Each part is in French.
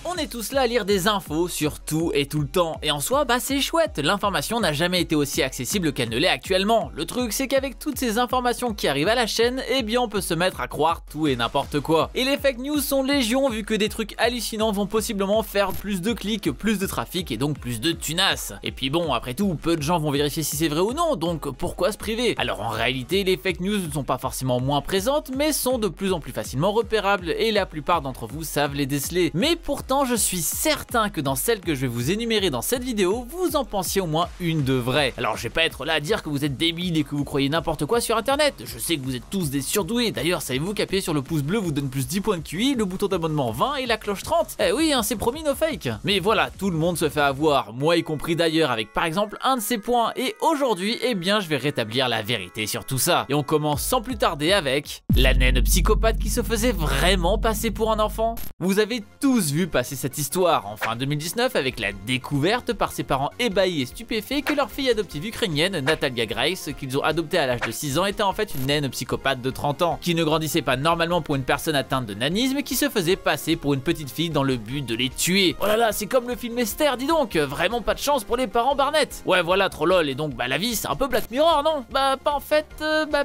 On est tous là à lire des infos sur tout et tout le temps, et en soi bah c'est chouette, l'information n'a jamais été aussi accessible qu'elle ne l'est actuellement. Le truc c'est qu'avec toutes ces informations qui arrivent à la chaîne, eh bien on peut se mettre à croire tout et n'importe quoi. Et les fake news sont légion vu que des trucs hallucinants vont possiblement faire plus de clics, plus de trafic et donc plus de tunas. Et puis bon, après tout, peu de gens vont vérifier si c'est vrai ou non, donc pourquoi se priver? Alors en réalité, les fake news ne sont pas forcément moins présentes, mais sont de plus en plus facilement repérables et la plupart d'entre vous savent les déceler. Mais pourtant, je suis certain que dans celles que je vais vous énumérer dans cette vidéo, vous en pensiez au moins une de vraie. Alors je vais pas être là à dire que vous êtes débiles et que vous croyez n'importe quoi sur internet, je sais que vous êtes tous des surdoués, d'ailleurs savez-vous qu'appuyer sur le pouce bleu vous donne plus 10 points de QI, le bouton d'abonnement 20 et la cloche 30? Eh oui, hein, c'est promis no fake. Mais voilà, tout le monde se fait avoir, moi y compris d'ailleurs avec par exemple un de ces points, et aujourd'hui, eh bien je vais rétablir la vérité sur tout ça. Et on commence sans plus tarder avec la naine psychopathe qui se faisait vraiment passer pour un enfant. Vous avez tous vu passer cette histoire en fin 2019 avec la découverte par ses parents ébahis et stupéfaits que leur fille adoptive ukrainienne, Natalia Grace, qu'ils ont adoptée à l'âge de 6 ans, était en fait une naine psychopathe de 30 ans, qui ne grandissait pas normalement pour une personne atteinte de nanisme et qui se faisait passer pour une petite fille dans le but de les tuer. Oh là là, c'est comme le film Esther, dis donc, vraiment pas de chance pour les parents Barnett. Ouais voilà, trop lol, et donc bah la vie c'est un peu Black Mirror, non? Bah pas en fait,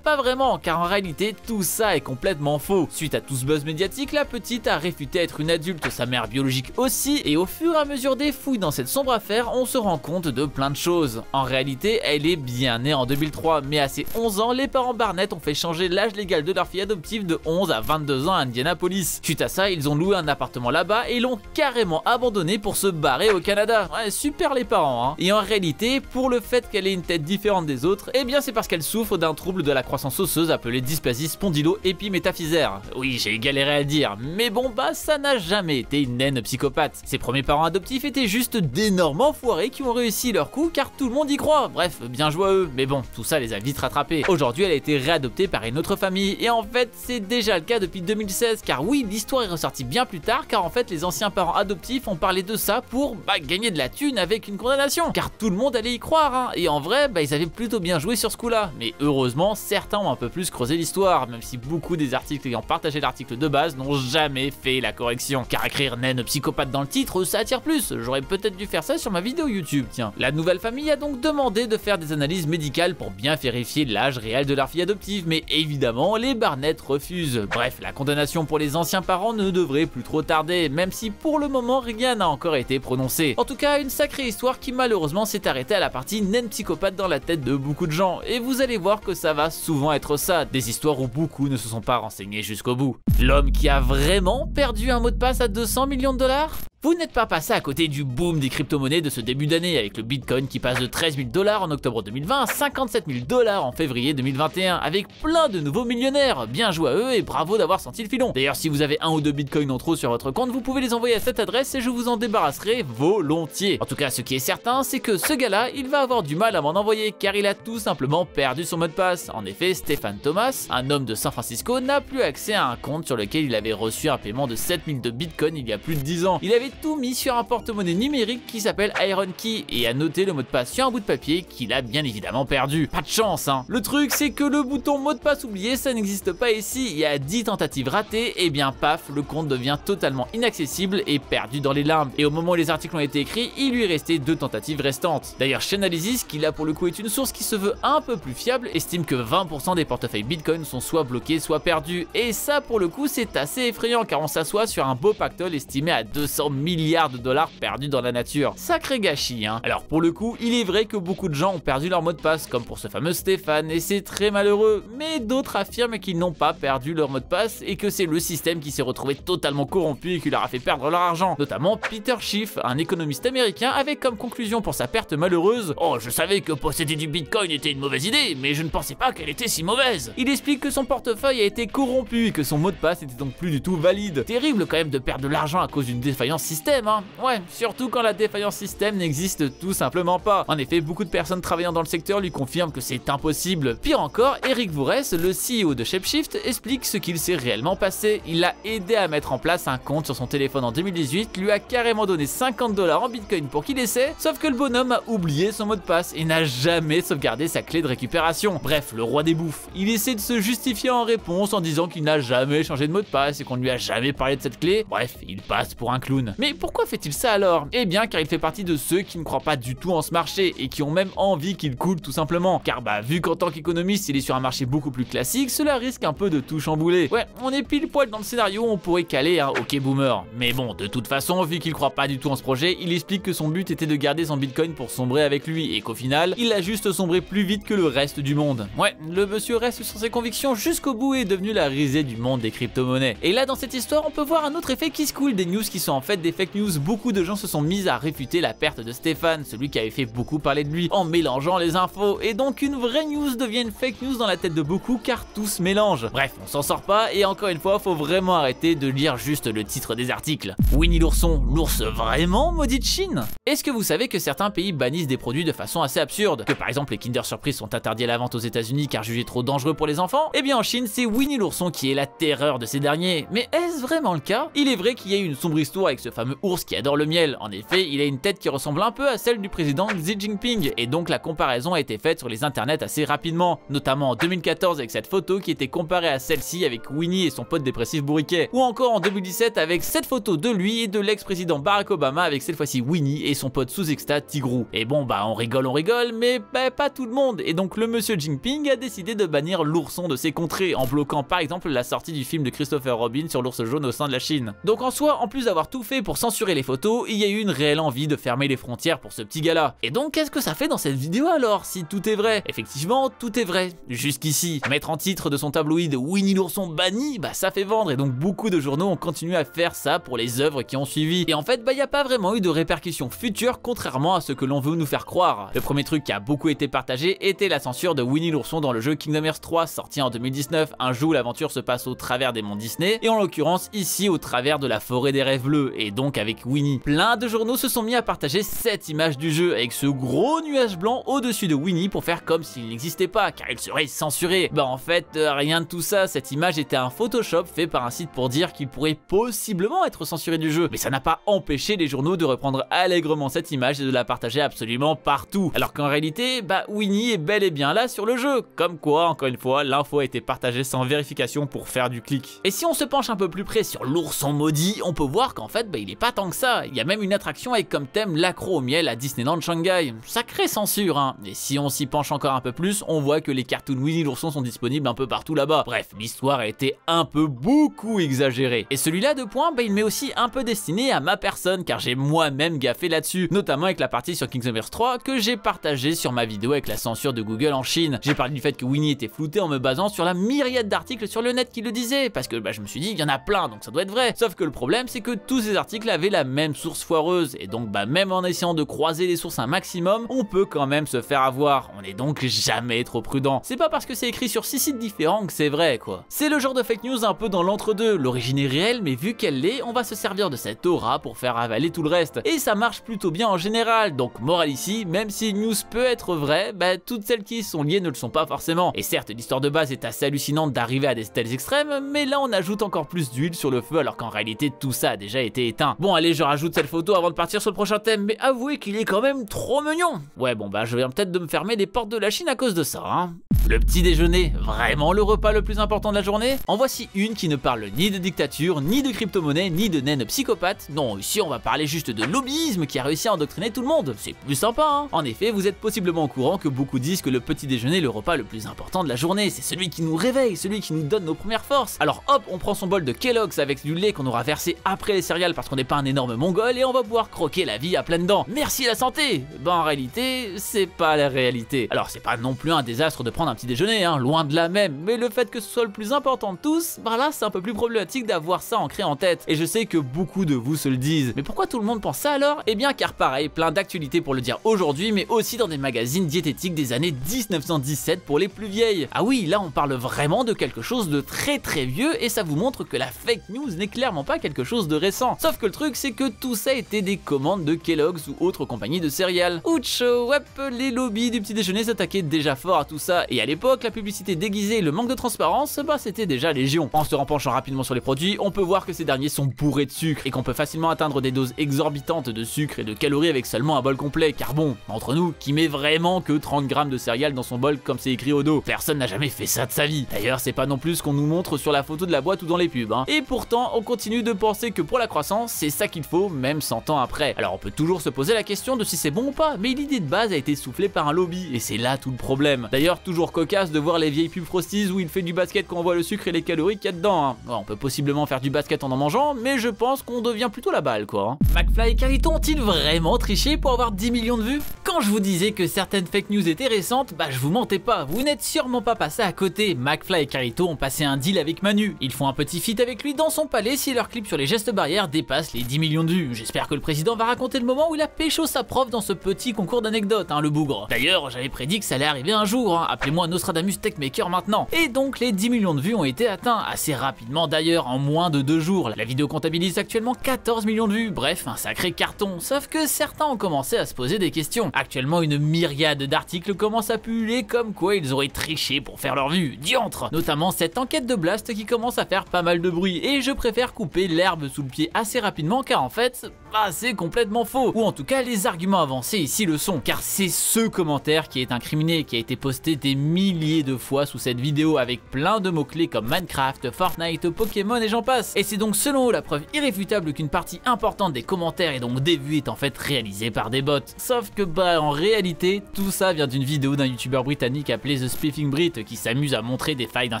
pas vraiment, car en réalité tout ça est complètement faux. Suite à tout ce buzz médiatique, la petite a réfuté être une adulte, sa mère biologique aussi, et au fur et à mesure des fouilles dans cette sombre affaire, on se rend compte de plein de choses. En réalité, elle est bien née en 2003, mais à ses 11 ans, les parents Barnett ont fait changer l'âge légal de leur fille adoptive de 11 à 22 ans à Indianapolis. Suite à ça, ils ont loué un appartement là-bas et l'ont carrément abandonné pour se barrer au Canada. Ouais, super les parents, hein. Et en réalité, pour le fait qu'elle ait une tête différente des autres, eh bien c'est parce qu'elle souffre d'un trouble de la croissance osseuse appelé dysplasie spondylo-épimétaphysère. Oui, j'ai galéré à le dire, mais bon bah ça n'a jamais été une naine psychopathe. Ses premiers parents adoptifs étaient juste d'énormes enfoirés qui ont réussi leur coup car tout le monde y croit. Bref, bien joué à eux, mais bon, tout ça les a vite rattrapés. Aujourd'hui, elle a été réadoptée par une autre famille et en fait, c'est déjà le cas depuis 2016 car oui, l'histoire est ressortie bien plus tard car en fait, les anciens parents adoptifs ont parlé de ça pour gagner de la thune avec une condamnation car tout le monde allait y croire, hein. Et en vrai, ils avaient plutôt bien joué sur ce coup-là. Mais heureusement, certains ont un peu plus creusé l'histoire, même si beaucoup des articles ayant partagé l'article de base n'ont jamais fait la correction. Car écrire naine psychopathe dans le titre, ça attire plus. J'aurais peut-être dû faire ça sur ma vidéo YouTube, tiens. La nouvelle famille a donc demandé de faire des analyses médicales pour bien vérifier l'âge réel de leur fille adoptive, mais évidemment, les Barnett refusent. Bref, la condamnation pour les anciens parents ne devrait plus trop tarder, même si pour le moment, rien n'a encore été prononcé. En tout cas, une sacrée histoire qui malheureusement s'est arrêtée à la partie naine psychopathe dans la tête de beaucoup de gens, et vous allez voir que ça va souvent être ça, des histoires où beaucoup ne se sont pas renseignés jusqu'au bout. L'homme qui a vraiment perdu un mot de passe à 200 millions de dollars? Vous n'êtes pas passé à côté du boom des crypto-monnaies de ce début d'année avec le Bitcoin qui passe de 13 000 $ en octobre 2020 à 57 000 $ en février 2021 avec plein de nouveaux millionnaires. Bien joué à eux et bravo d'avoir senti le filon. D'ailleurs, si vous avez un ou deux Bitcoins en trop sur votre compte, vous pouvez les envoyer à cette adresse et je vous en débarrasserai volontiers. En tout cas, ce qui est certain, c'est que ce gars-là, il va avoir du mal à m'en envoyer car il a tout simplement perdu son mot de passe. En effet, Stephen Thomas, un homme de San Francisco, n'a plus accès à un compte sur lequel il avait reçu un paiement de 7 000 de Bitcoin il y a plus de 10 ans. Il avait tout mis sur un porte-monnaie numérique qui s'appelle Iron Key et a noté le mot de passe sur un bout de papier qu'il a bien évidemment perdu. Pas de chance, hein. Le truc c'est que le bouton mot de passe oublié ça n'existe pas ici, il y a 10 tentatives ratées et bien paf, le compte devient totalement inaccessible et perdu dans les limbes. Et au moment où les articles ont été écrits, il lui restait 2 tentatives restantes. D'ailleurs Chainalysis, qui là pour le coup est une source qui se veut un peu plus fiable, estime que 20% des portefeuilles Bitcoin sont soit bloqués soit perdus. Et ça pour le coup c'est assez effrayant car on s'assoit sur un beau pactole estimé à 200 milliards de dollars perdus dans la nature. Sacré gâchis, hein. Alors pour le coup, il est vrai que beaucoup de gens ont perdu leur mot de passe, comme pour ce fameux Stéphane, et c'est très malheureux, mais d'autres affirment qu'ils n'ont pas perdu leur mot de passe et que c'est le système qui s'est retrouvé totalement corrompu et qui leur a fait perdre leur argent. Notamment Peter Schiff, un économiste américain, avec comme conclusion pour sa perte malheureuse: oh, je savais que posséder du Bitcoin était une mauvaise idée, mais je ne pensais pas qu'elle était si mauvaise. Il explique que son portefeuille a été corrompu et que son mot de passe était donc plus du tout valide. Terrible quand même de perdre de l'argent à cause d'une défaillance système, hein. Ouais, surtout quand la défaillance système n'existe tout simplement pas. En effet, beaucoup de personnes travaillant dans le secteur lui confirment que c'est impossible. Pire encore, Eric Vourès, le CEO de ShapeShift, explique ce qu'il s'est réellement passé. Il l'a aidé à mettre en place un compte sur son téléphone en 2018, lui a carrément donné 50 $ en Bitcoin pour qu'il essaie, sauf que le bonhomme a oublié son mot de passe et n'a jamais sauvegardé sa clé de récupération. Bref, le roi des bouffes. Il essaie de se justifier en réponse en disant qu'il n'a jamais changé de mot de passe et qu'on ne lui a jamais parlé de cette clé. Bref, il passe pour un clown. Chine. Mais pourquoi fait-il ça alors? Eh bien car il fait partie de ceux qui ne croient pas du tout en ce marché et qui ont même envie qu'il coule tout simplement. Car bah vu qu'en tant qu'économiste il est sur un marché beaucoup plus classique, cela risque un peu de tout chambouler. Ouais, on est pile poil dans le scénario où on pourrait caler un OK boomer. Mais bon, de toute façon, vu qu'il croit pas du tout en ce projet, il explique que son but était de garder son bitcoin pour sombrer avec lui et qu'au final, il a juste sombré plus vite que le reste du monde. Ouais, le monsieur reste sur ses convictions jusqu'au bout et est devenu la risée du monde des crypto-monnaies. Et là dans cette histoire, on peut voir un autre effet qui se coule des news qui sont en fait des fake news. Beaucoup de gens se sont mis à réfuter la perte de Stéphane, celui qui avait fait beaucoup parler de lui en mélangeant les infos. Et donc une vraie news devient une fake news dans la tête de beaucoup car tout se mélange. Bref, on s'en sort pas et encore une fois, faut vraiment arrêter de lire juste le titre des articles. Winnie l'ourson, l'ours vraiment maudit de Chine? Est-ce que vous savez que certains pays bannissent des produits de façon assez absurde? Que par exemple les Kinder Surprise sont interdits à la vente aux États-Unis car jugés trop dangereux pour les enfants? Eh bien en Chine, c'est Winnie l'ourson qui est la terreur de ces derniers. Mais est-ce vraiment le cas? Il est vrai qu'il y a eu une sombre histoire avec ce fameux ours qui adore le miel. En effet, il a une tête qui ressemble un peu à celle du président Xi Jinping et donc la comparaison a été faite sur les internets assez rapidement, notamment en 2014 avec cette photo qui était comparée à celle-ci avec Winnie et son pote dépressif bourriquet, ou encore en 2017 avec cette photo de lui et de l'ex-président Barack Obama avec cette fois-ci Winnie et son pote sous extat Tigrou. Et bon bah on rigole, mais bah, pas tout le monde, et donc le monsieur Jinping a décidé de bannir l'ourson de ses contrées en bloquant par exemple la sortie du film de Christopher Robin sur l'ours jaune au sein de la Chine. Donc en soi, en plus d'avoir tout fait pour censurer les photos, il y a eu une réelle envie de fermer les frontières pour ce petit gars-là. Et donc qu'est-ce que ça fait dans cette vidéo alors, si tout est vrai? Effectivement, tout est vrai. Jusqu'ici, mettre en titre de son tabloïd Winnie l'ourson banni, bah ça fait vendre, et donc beaucoup de journaux ont continué à faire ça pour les œuvres qui ont suivi. Et en fait, bah y a pas vraiment eu de répercussions futures contrairement à ce que l'on veut nous faire croire. Le premier truc qui a beaucoup été partagé était la censure de Winnie l'ourson dans le jeu Kingdom Hearts 3 sorti en 2019, un jeu où l'aventure se passe au travers des mondes Disney, et en l'occurrence ici au travers de la forêt des rêves bleus, et donc avec Winnie. Plein de journaux se sont mis à partager cette image du jeu avec ce gros nuage blanc au-dessus de Winnie pour faire comme s'il n'existait pas, car il serait censuré. Bah en fait, rien de tout ça, cette image était un Photoshop fait par un site pour dire qu'il pourrait possiblement être censuré du jeu, mais ça n'a pas empêché les journaux de reprendre allègrement cette image et de la partager absolument partout. Alors qu'en réalité, bah Winnie est bel et bien là sur le jeu, comme quoi, encore une fois, l'info a été partagée sans vérification pour faire du clic. Et si on se penche un peu plus près sur l'ourson maudit, on peut voir qu'en fait, bah, il est pas tant que ça. Il y a même une attraction avec comme thème l'accro au miel à Disneyland Shanghai. Sacrée censure, hein. Et si on s'y penche encore un peu plus, on voit que les cartoons Winnie l'ourson sont disponibles un peu partout là-bas. Bref, l'histoire a été un peu beaucoup exagérée. Et celui-là de point, bah, il m'est aussi un peu destiné à ma personne, car j'ai moi-même gaffé là-dessus, notamment avec la partie sur Kingdom Hearts 3 que j'ai partagé sur ma vidéo avec la censure de Google en Chine. J'ai parlé du fait que Winnie était flouté en me basant sur la myriade d'articles sur le net qui le disaient, parce que bah, je me suis dit il y en a plein donc ça doit être vrai. Sauf que le problème c'est que tous ces articles avaient la même source foireuse, et donc bah même en essayant de croiser les sources un maximum, on peut quand même se faire avoir. On est donc jamais trop prudent. C'est pas parce que c'est écrit sur 6 sites différents que c'est vrai quoi. C'est le genre de fake news un peu dans l'entre-deux. L'origine est réelle, mais vu qu'elle l'est, on va se servir de cette aura pour faire avaler tout le reste. Et ça marche plutôt bien en général. Donc morale ici, même si une news peut être vraie, bah toutes celles qui y sont liées ne le sont pas forcément. Et certes, l'histoire de base est assez hallucinante d'arriver à des tels extrêmes, mais là on ajoute encore plus d'huile sur le feu alors qu'en réalité tout ça a déjà été éteint. Bon allez, je rajoute cette photo avant de partir sur le prochain thème, mais avouez qu'il est quand même trop mignon. Ouais bon bah je viens peut-être de me fermer les portes de la Chine à cause de ça, hein. Le petit déjeuner, vraiment le repas le plus important de la journée? En voici une qui ne parle ni de dictature, ni de crypto-monnaie, ni de naines psychopathes. Non, ici on va parler juste de lobbyisme qui a réussi à endoctriner tout le monde. C'est plus sympa, hein. En effet, vous êtes possiblement au courant que beaucoup disent que le petit déjeuner est le repas le plus important de la journée. C'est celui qui nous réveille, celui qui nous donne nos premières forces. Alors hop, on prend son bol de Kellogg's avec du lait qu'on aura versé après les céréales parce qu'on n'est pas un énorme mongol, et on va pouvoir croquer la vie à pleines dents. Merci la santé! Ben en réalité, c'est pas la réalité. Alors c'est pas non plus un désastre de prendre un petit déjeuner, hein, loin de là même, mais le fait que ce soit le plus important de tous, bah là c'est un peu plus problématique d'avoir ça ancré en tête, et je sais que beaucoup de vous se le disent. Mais pourquoi tout le monde pense ça alors? Eh bien car pareil, plein d'actualités pour le dire aujourd'hui, mais aussi dans des magazines diététiques des années 1917 pour les plus vieilles. Ah oui, là on parle vraiment de quelque chose de très vieux, et ça vous montre que la fake news n'est clairement pas quelque chose de récent. Sauf que le truc c'est que tout ça était des commandes de Kellogg's ou autres compagnies de céréales. Oucho, hop, les lobbies du petit déjeuner s'attaquaient déjà fort à tout ça, et à l'époque, la publicité déguisée et le manque de transparence, bah c'était déjà légion. En se penchant rapidement sur les produits, on peut voir que ces derniers sont bourrés de sucre et qu'on peut facilement atteindre des doses exorbitantes de sucre et de calories avec seulement un bol complet, car bon, entre nous, qui met vraiment que 30 grammes de céréales dans son bol comme c'est écrit au dos? Personne n'a jamais fait ça de sa vie. D'ailleurs, c'est pas non plus ce qu'on nous montre sur la photo de la boîte ou dans les pubs, hein. Et pourtant, on continue de penser que pour la croissance, c'est ça qu'il faut, même 100 ans après. Alors on peut toujours se poser la question de si c'est bon ou pas, mais l'idée de base a été soufflée par un lobby, et c'est là tout le problème. D'ailleurs, toujours cocasse de voir les vieilles pubs Frosties où il fait du basket quand on voit le sucre et les calories qu'il y a dedans, hein. Bon, on peut possiblement faire du basket en mangeant, mais je pense qu'on devient plutôt la balle, quoi, hein. McFly et Carlito ont-ils vraiment triché pour avoir 10 millions de vues? Quand je vous disais que certaines fake news étaient récentes, bah je vous mentais pas, vous n'êtes sûrement pas passé à côté. McFly et Carlito ont passé un deal avec Manu. Ils font un petit feat avec lui dans son palais si leur clip sur les gestes barrières dépasse les 10 millions de vues. J'espère que le président va raconter le moment où il a pécho sa prof dans ce petit concours d'anecdotes, hein, le bougre. D'ailleurs, j'avais prédit que ça allait arriver un jour, hein. Appelez-moi Nostradamus Techmaker maintenant. Et donc les 10 millions de vues ont été atteints, assez rapidement d'ailleurs, en moins de 2 jours. La vidéo comptabilise actuellement 14 millions de vues, bref, un sacré carton. Sauf que certains ont commencé à se poser des questions. Actuellement, une myriade d'articles commencent à pulluler comme quoi ils auraient triché pour faire leur vue. Diantre! Notamment cette enquête de Blast qui commence à faire pas mal de bruit, et je préfère couper l'herbe sous le pied assez rapidement car en fait, bah c'est complètement faux. Ou en tout cas, les arguments avancés ici le sont, car c'est ce commentaire qui est incriminé, qui a été posté des milliers de fois sous cette vidéo avec plein de mots-clés comme Minecraft, Fortnite, Pokémon et j'en passe. Et c'est donc selon eux la preuve irréfutable qu'une partie importante des commentaires et donc des vues est en fait réalisée par des bots. Sauf que bah en réalité, tout ça vient d'une vidéo d'un youtubeur britannique appelé The Spiffing Brit qui s'amuse à montrer des failles d'un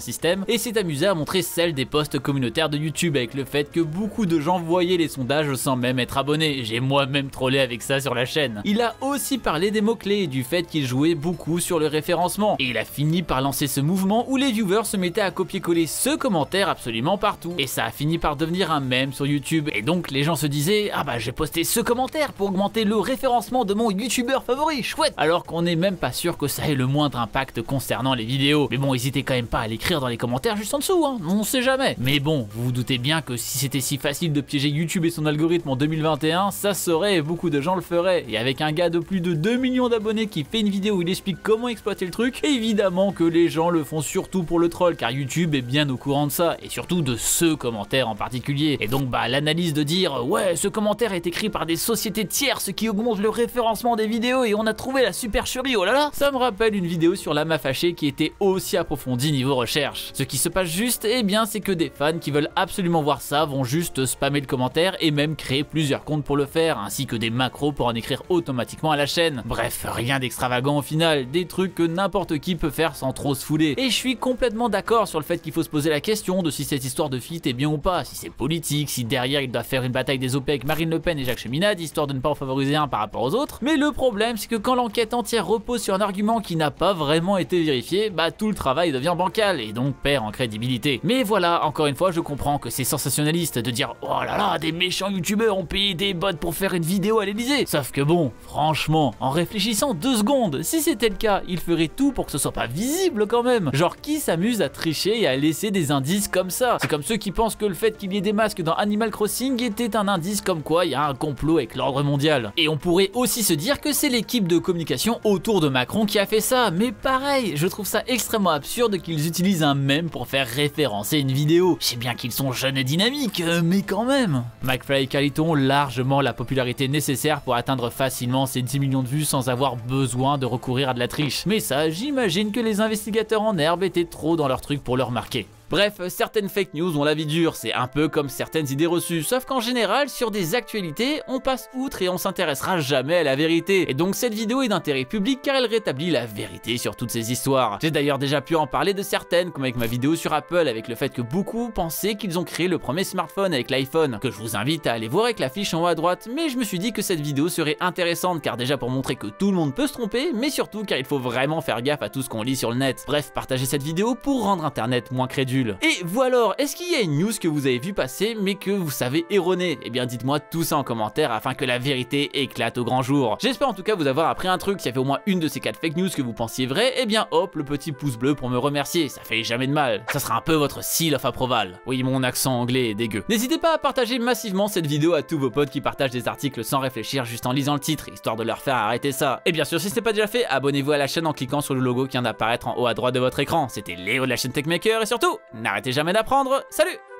système et s'est amusé à montrer celle des posts communautaires de YouTube avec le fait que beaucoup de gens voyaient les sondages sans même être abonnés. J'ai moi-même trollé avec ça sur la chaîne. Il a aussi parlé des mots-clés et du fait qu'il jouait beaucoup sur le référencement. Et il a fini par lancer ce mouvement où les viewers se mettaient à copier-coller ce commentaire absolument partout. Et ça a fini par devenir un mème sur YouTube. Et donc les gens se disaient « Ah bah j'ai posté ce commentaire pour augmenter le référencement de mon youtubeur favori, chouette !» Alors qu'on n'est même pas sûr que ça ait le moindre impact concernant les vidéos. Mais bon, n'hésitez quand même pas à l'écrire dans les commentaires juste en dessous, hein, on sait jamais. Mais bon, vous vous doutez bien que si c'était si facile de piéger YouTube et son algorithme en 2021, ça se saurait et beaucoup de gens le feraient. Et avec un gars de plus de 2 millions d'abonnés qui fait une vidéo où il explique comment exploiter le truc, évidemment que les gens le font surtout pour le troll, car YouTube est bien au courant de ça, et surtout de ce commentaire en particulier. Et donc bah l'analyse de dire ouais ce commentaire est écrit par des sociétés tierces qui augmentent le référencement des vidéos et on a trouvé la supercherie, oh là là, ça me rappelle une vidéo sur Lama Fâché qui était aussi approfondie niveau recherche. Ce qui se passe juste, eh bien c'est que des fans qui veulent absolument voir ça vont juste spammer le commentaire et même créer plusieurs comptes pour le faire, ainsi que des macros pour en écrire automatiquement à la chaîne. Bref, rien d'extravagant au final, des trucs que n'importe qui peut faire sans trop se fouler. Et je suis complètement d'accord sur le fait qu'il faut se poser la question de si cette histoire de feat est bien ou pas, si c'est politique, si derrière il doit faire une bataille des OP avec Marine Le Pen et Jacques Cheminade, histoire de ne pas en favoriser un par rapport aux autres. Mais le problème c'est que quand l'enquête entière repose sur un argument qui n'a pas vraiment été vérifié, bah tout le travail devient bancal et donc perd en crédibilité. Mais voilà, encore une fois je comprends que c'est sensationnaliste de dire oh là là, des méchants youtubeurs ont payé des bots pour faire une vidéo à l'Elysée. Sauf que bon, franchement, en réfléchissant 2 secondes, si c'était le cas, ils feraient tout pour que ce soit pas visible quand même. Genre qui s'amuse à tricher et à laisser des indices comme ça? C'est comme ceux qui pensent que le fait qu'il y ait des masques dans Animal Crossing était un indice comme quoi il y a un complot avec l'ordre mondial. Et on pourrait aussi se dire que c'est l'équipe de communication autour de Macron qui a fait ça, mais pareil, je trouve ça extrêmement absurde qu'ils utilisent un mème pour faire référencer une vidéo. Je sais bien qu'ils sont jeunes et dynamiques, mais quand même. McFly et Carlito ont largement la popularité nécessaire pour atteindre facilement ces 10 millions de vues sans avoir besoin de recourir à de la triche. Mais ça, j'imagine que les investigateurs en herbe étaient trop dans leur truc pour le remarquer. Bref, certaines fake news ont la vie dure, c'est un peu comme certaines idées reçues, sauf qu'en général, sur des actualités, on passe outre et on s'intéressera jamais à la vérité. Et donc cette vidéo est d'intérêt public car elle rétablit la vérité sur toutes ces histoires. J'ai d'ailleurs déjà pu en parler de certaines, comme avec ma vidéo sur Apple, avec le fait que beaucoup pensaient qu'ils ont créé le premier smartphone avec l'iPhone, que je vous invite à aller voir avec l'affiche en haut à droite, mais je me suis dit que cette vidéo serait intéressante car déjà pour montrer que tout le monde peut se tromper, mais surtout car il faut vraiment faire gaffe à tout ce qu'on lit sur le net. Bref, partagez cette vidéo pour rendre internet moins crédule. bidule. Et vous alors, est-ce qu'il y a une news que vous avez vu passer mais que vous savez erronée? Eh bien dites-moi tout ça en commentaire afin que la vérité éclate au grand jour. J'espère en tout cas vous avoir appris un truc. S'il y avait au moins une de ces 4 fake news que vous pensiez vraie, eh bien hop, le petit pouce bleu pour me remercier, ça fait jamais de mal. Ça sera un peu votre seal of approval. Oui, mon accent anglais est dégueu. N'hésitez pas à partager massivement cette vidéo à tous vos potes qui partagent des articles sans réfléchir juste en lisant le titre, histoire de leur faire arrêter ça. Et bien sûr, si ce n'est pas déjà fait, abonnez-vous à la chaîne en cliquant sur le logo qui vient d'apparaître en haut à droite de votre écran. C'était Léo de la chaîne Techmaker et surtout, n'arrêtez jamais d'apprendre. Salut!